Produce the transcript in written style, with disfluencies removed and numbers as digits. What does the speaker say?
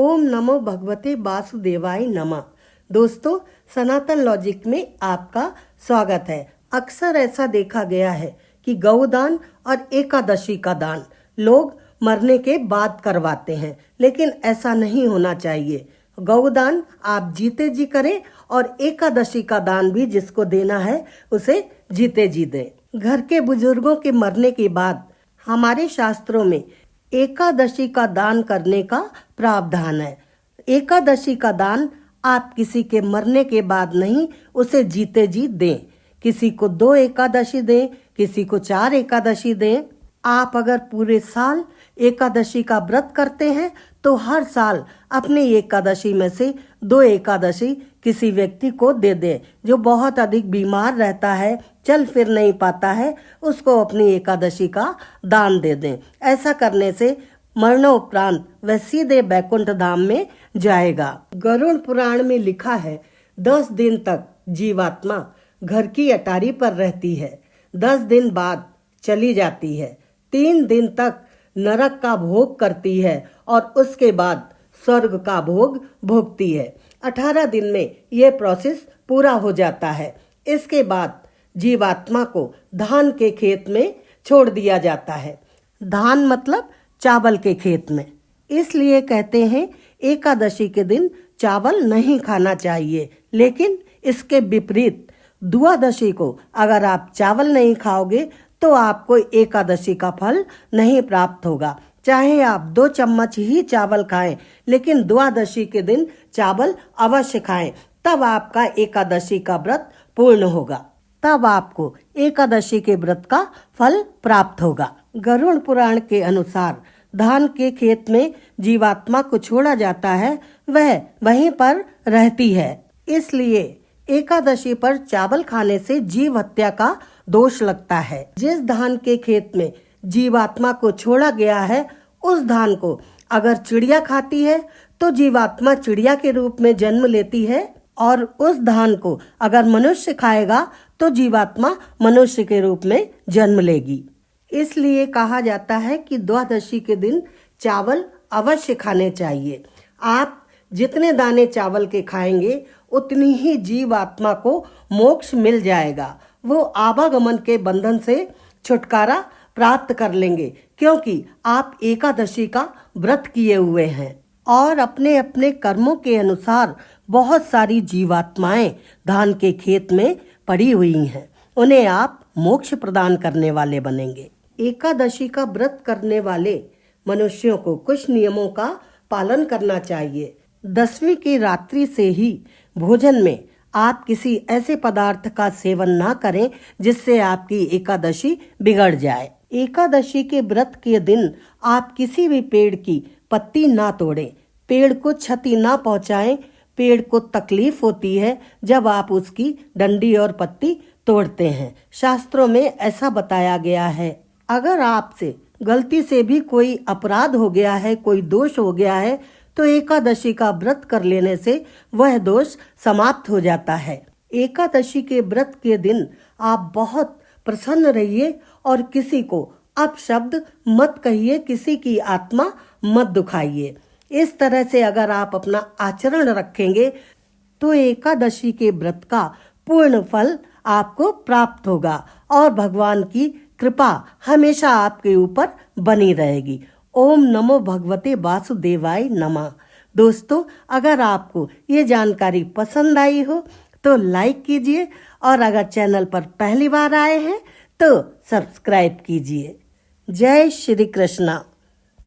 ओम नमो भगवते वासुदेवाय नमः। दोस्तों, सनातन लॉजिक में आपका स्वागत है। अक्सर ऐसा देखा गया है कि गौदान और एकादशी का दान लोग मरने के बाद करवाते हैं, लेकिन ऐसा नहीं होना चाहिए। गौदान आप जीते जी करें और एकादशी का दान भी जिसको देना है उसे जीते जी दें। घर के बुजुर्गों के मरने के बाद हमारे शास्त्रों में एकादशी का दान करने का प्रावधान है। एकादशी का दान आप किसी के मरने के बाद नहीं, उसे जीते जी दें। किसी को 2 एकादशी दें, किसी को 4 एकादशी दें। आप अगर पूरे साल एकादशी का व्रत करते हैं तो हर साल अपनी एकादशी में से 2 एकादशी किसी व्यक्ति को दे दें। जो बहुत अधिक बीमार रहता है, चल फिर नहीं पाता है, उसको अपनी एकादशी का दान दे दें। ऐसा करने से मरणोपरांत वह सीधे बैकुंठ धाम में जाएगा। गरुड़ पुराण में लिखा है 10 दिन तक जीवात्मा घर की अटारी पर रहती है, 10 दिन बाद चली जाती है, 3 दिन तक नरक का भोग करती है और उसके बाद स्वर्ग का भोग भोगती है। 18 दिन में यह प्रोसेस पूरा हो जाता है। इसके बाद जीवात्मा को धान के खेत में छोड़ दिया जाता है। धान मतलब चावल के खेत में। इसलिए कहते हैं एकादशी के दिन चावल नहीं खाना चाहिए। लेकिन इसके विपरीत द्वादशी को अगर आप चावल नहीं खाओगे तो आपको एकादशी का फल नहीं प्राप्त होगा। चाहे आप 2 चम्मच ही चावल खाएं, लेकिन द्वादशी के दिन चावल अवश्य खाएं, तब आपका एकादशी का व्रत पूर्ण होगा। तब आपको एकादशी के व्रत का फल प्राप्त होगा। गरुड़ पुराण के अनुसार धान के खेत में जीवात्मा को छोड़ा जाता है, वह वहीं पर रहती है। इसलिए एकादशी पर चावल खाने से जीव हत्या का दोष लगता है। जिस धान के खेत में जीवात्मा को छोड़ा गया है, उस धान को अगर चिड़िया खाती है तो जीवात्मा चिड़िया के रूप में जन्म लेती है, और उस धान को अगर मनुष्य खाएगा तो जीवात्मा मनुष्य के रूप में जन्म लेगी। इसलिए कहा जाता है कि द्वादशी के दिन चावल अवश्य खाने चाहिए। आप जितने दाने चावल के खाएंगे उतनी ही जीवात्मा को मोक्ष मिल जाएगा। वो आवागमन के बंधन से छुटकारा प्राप्त कर लेंगे, क्योंकि आप एकादशी का व्रत किए हुए हैं। और अपने अपने कर्मों के अनुसार बहुत सारी जीवात्माएं धान के खेत में पड़ी हुई हैं। उन्हें आप मोक्ष प्रदान करने वाले बनेंगे। एकादशी का व्रत करने वाले मनुष्यों को कुछ नियमों का पालन करना चाहिए। 10वीं की रात्रि से ही भोजन में आप किसी ऐसे पदार्थ का सेवन ना करें जिससे आपकी एकादशी बिगड़ जाए। एकादशी के व्रत के दिन आप किसी भी पेड़ की पत्ती ना तोड़ें, पेड़ को क्षति ना पहुंचाएं। पेड़ को तकलीफ होती है जब आप उसकी डंडी और पत्ती तोड़ते हैं। शास्त्रों में ऐसा बताया गया है, अगर आपसे गलती से भी कोई अपराध हो गया है, कोई दोष हो गया है, तो एकादशी का व्रत कर लेने से वह दोष समाप्त हो जाता है। एकादशी के व्रत के दिन आप बहुत प्रसन्न रहिए और किसी को अपशब्द मत कहिए, किसी की आत्मा मत दुखाइए। इस तरह से अगर आप अपना आचरण रखेंगे तो एकादशी के व्रत का पूर्ण फल आपको प्राप्त होगा और भगवान की कृपा हमेशा आपके ऊपर बनी रहेगी। ओम नमो भगवते वासुदेवाय नमः। दोस्तों, अगर आपको ये जानकारी पसंद आई हो तो लाइक कीजिए, और अगर चैनल पर पहली बार आए हैं तो सब्सक्राइब कीजिए। जय श्री कृष्णा।